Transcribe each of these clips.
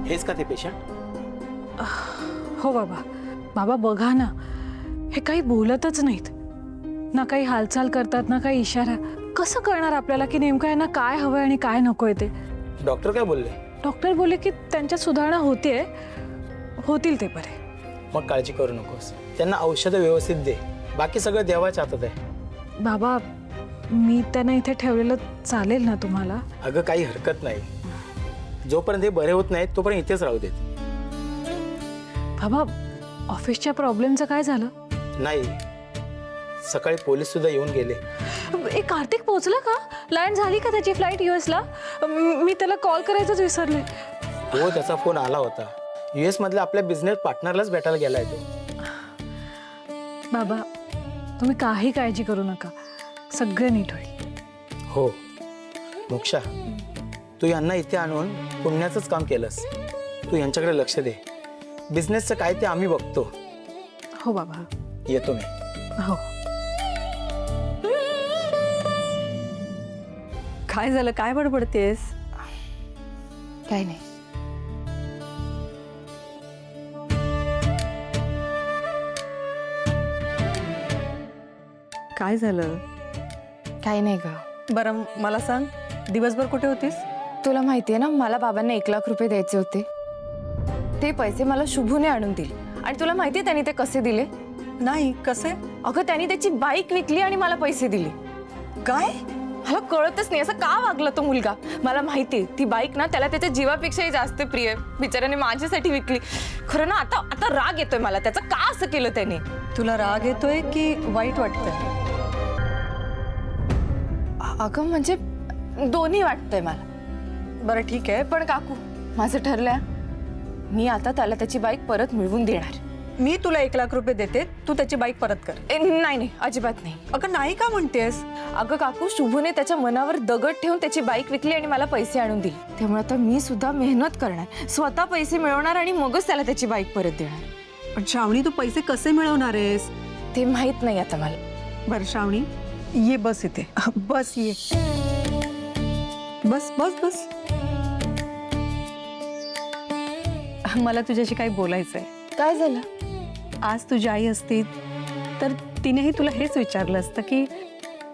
हेच का ते पेशंट? हो बाबा, बाबा बघा ना, हे काही बोलतच नाहीत ना, काही हालचाल करतात ना काही इशारा. कसं कळणार आपल्याला की नेमकं यांना काय हवंय आणि काय नकोय ते? डॉक्टर काय बोलले? डॉक्टर बोलले की त्यांच्यात सुधारणा होतीये, होतील ते बरे. मग काळजी करू नकोस, त्यांना औषधं व्यवस्थित दे, बाकी सगळं देवाच्या हातात आहे. बाबा, मी त्यांना इथे ठेवलेलं चालेल ना तुम्हाला? अगं काही हरकत नाही, जोपर्यंत हे बरे होत नाहीत तोपर्यंत इथेच राहू देत. बाबा, ऑफिसच्या प्रॉब्लेमचं काय झालं? नाही, सकाळी पोलीस सुद्धा येऊन गेले. कार्तिक पोहोचला का? लँड झाली का त्याची फ्लाईट US ला? मी त्याला कॉल करायचंच विसरले. हो, त्याचा फोन आला होता. US मधल्या आपल्या बिझनेस पार्टनरलाच भेटायला गेलाय तो. बाबा, तुम्ही काही काळजी करू नका, सगळं नीट होईल. हो मोक्षा, तू यांना इथे आणून पुण्याचंच काम केलंस. तू यांच्याकडे लक्ष दे, बिझनेसचं काय ते आम्ही बघतो. हो बाबा, येतो मी. हो. काय झालं, काय बडबडतेस? काय नाही. काय झालं? काय नाही ग. बरं मला सांग, दिवसभर कुठे होतीस? तुला माहितीये ना, मला बाबांना 1,00,000 रुपये द्यायचे होते. ते पैसे मला शुभूने आणून दिले. आणि तुला माहितीये त्यांनी ते कसे दिले? नाही, कसे? अगं, त्यांनी त्याची बाईक विकली आणि मला पैसे दिले. काय? मला कळतच नाही, असं का वागला तो मुलगा. मला माहितीये ती बाईक ना त्याला त्याच्या जीवापेक्षाही जास्त प्रिय. बिचाऱ्याने माझ्यासाठी विकली. खरं ना, आता आता राग येतोय मला त्याचा. का असं केलं त्याने? तुला राग येतोय की वाईट वाटतंय? अगं म्हणजे दोन्ही वाटतंय मला. बरं ठीक आहे, पण काकू, माझं ठरलंय, मी आता त्याला त्याची बाईक परत मिळवून देणार. मी तुला 1,00,000 रुपये देते, तू त्याची बाईक परत कर. नाही नाही, अजिबात नाही. अगं नाही का म्हणतेस? अगं काकू, शुभूने त्याच्या मनावर दगड ठेवून त्याची बाईक विकली आणि मला पैसे आणून दिले. त्यामुळे आता मी सुद्धा मेहनत करणार, स्वतः पैसे मिळवणार आणि मगच त्याला त्याची बाईक परत देणार. पण श्रावणी, तू पैसे कसे मिळवणार आहेस? ते माहित नाही आता मला. बरं श्रावणी, ये बस इथे. बस, ये बस बस बस. मला तुझ्याशी काही बोलायचंय. काय झालं? आज तुझी आई असती तर तिनेही तुला हेच विचारलं असतं की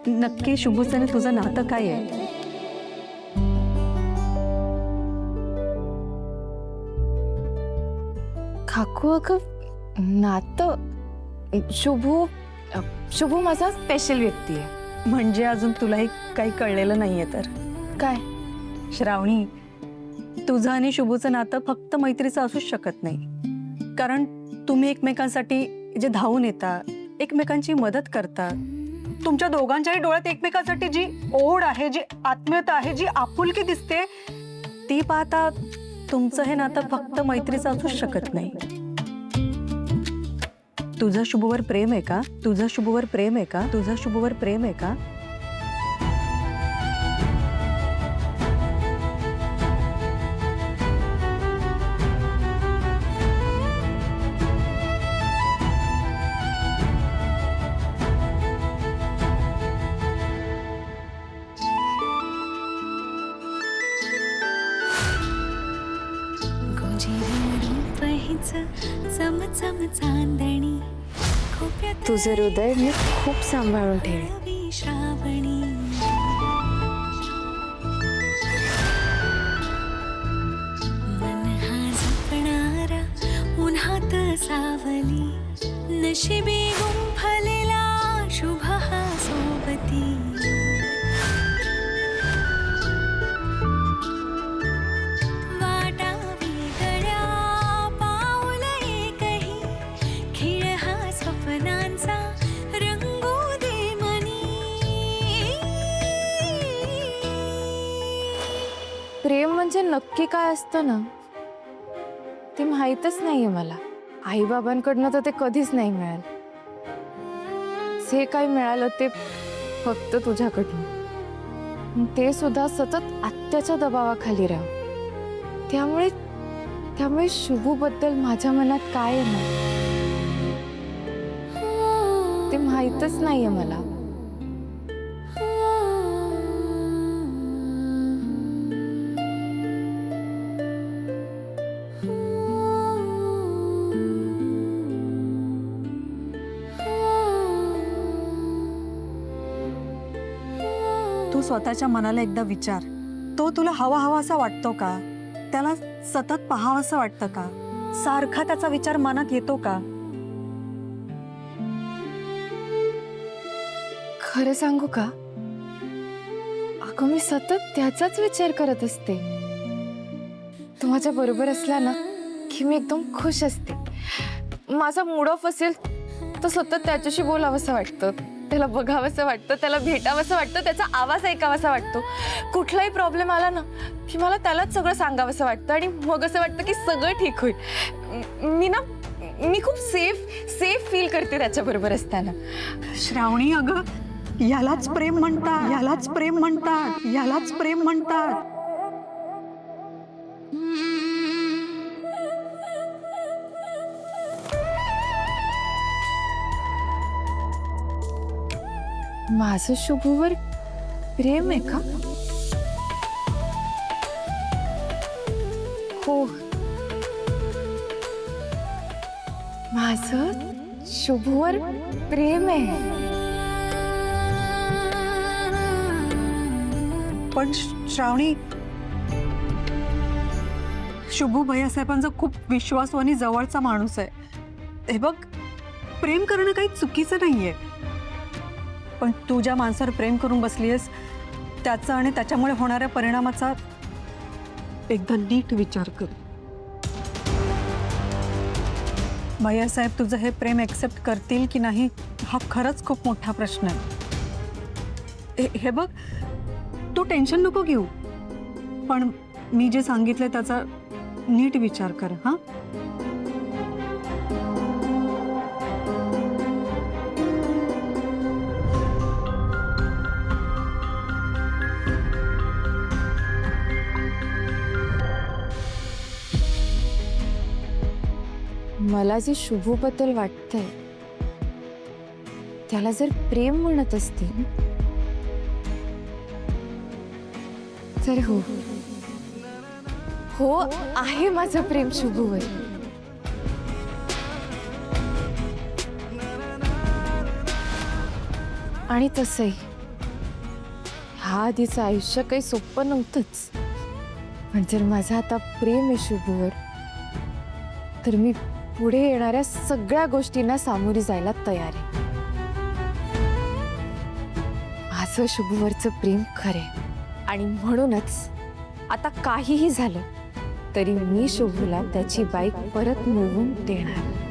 नक्की शुभूचं आणि तुझं नातं काय आहे. काकू, अगं नातं, शुभू माझा स्पेशल व्यक्ती आहे. म्हणजे अजून तुलाही काही कळलेलं नाहीये तर? काय? श्रावणी, तुझं आणि शुभूचं नातं फक्त मैत्रीचं असूच शकत नाही. कारण तुम्ही एकमेकांसाठी जे धावून येता, एकमेकांची मदत करता, तुमच्या दोघांच्याही डोळ्यात एकमेकांसाठी जी ओढ आहे, जी आत्मीयता आहे, जी आपुलकी दिसते, ती पाहता तुमचं हे नातं फक्त मैत्रीचं असूच शकत नाही. तुझं शुभूवर प्रेम आहे का? तुझं शुभूवर प्रेम आहे का? तुझं शुभूवर प्रेम आहे का? तुझं हृदय मी खूप सांभाळून ठेवेन. उन्हात सावली नशिबी गुंफलेला शुभ हा सोबती. प्रेम म्हणजे नक्की काय असतं ना, ते माहीतच नाहीये मला. आई बाबांकडनं तर ते कधीच नाही मिळालं. जे काही मिळालं ते फक्त तुझ्याकडनं, ते सुद्धा सतत आत्याच्या दबावाखाली राहू. त्यामुळे शुभूबद्दल माझ्या मनात काय आहे ना, ते माहीतच नाहीये मला. स्वतःच्या मनाला एकदा विचार, तो तुला हवा हवा असा वाटतो का? त्याला सतत पाहावं असं वाटतं का? सारखा त्याचा विचार मनात येतो का? खरं सांगू का, अगं मी सतत त्याचाच विचार करत असते. तो माझ्या बरोबर असला ना की मी एकदम खुश असते. माझा मूड ऑफ असेल तर सतत त्याच्याशी बोलावंसं वाटतं, त्याला बघावंसं वाटतं, त्याला भेटावंसं वाटतं, त्याचा आवाज ऐकावासा वाटतो. कुठलाही प्रॉब्लेम आला ना की मला त्यालाच सगळं सांगावंसं वाटतं आणि मग असं वाटतं की सगळं ठीक होईल. मी खूप सेफ फील करते त्याच्याबरोबर असताना. श्रावणी, अगं यालाच प्रेम म्हणतात, यालाच प्रेम म्हणतात, यालाच प्रेम म्हणतात. माझं शुभूवर प्रेम आहे का? हो, माझं शुभूवर प्रेम आहे. पण श्रावणी, शुभू भैयासाहेबांचा खूप विश्वासू आणि जवळचा माणूस आहे. हे बघ, प्रेम करणं काही चुकीचं नाहीये, पण तू ज्या माणसावर प्रेम करून बसलीयस त्याचा आणि त्याच्यामुळे होणाऱ्या परिणामाचा एकदा नीट विचार कर. भैयासाहेब तुझं हे प्रेम एक्सेप्ट करतील की नाही हा खरंच खूप मोठा प्रश्न आहे. हे बघ, तू टेन्शन नको घेऊ, पण मी जे सांगितलं त्याचा नीट विचार कर. हां, मला जे शुभूबद्दल वाटतंय त्याला जर प्रेम म्हणत असतील तर हो आहे माझं प्रेम शुभूवर. आणि तसंही ह्या आधीचं आयुष्य काही सोपं नव्हतंच, पण जर माझं आता प्रेम आहे शुभूवर तर मी पुढे येणाऱ्या सगळ्या गोष्टींना सामोरी जायला तयार आहे. माझं शुभूवरचं प्रेम खरे आणि म्हणूनच आता काहीही झालं तरी मी शुभूला त्याची बाईक परत मिळवून देणार.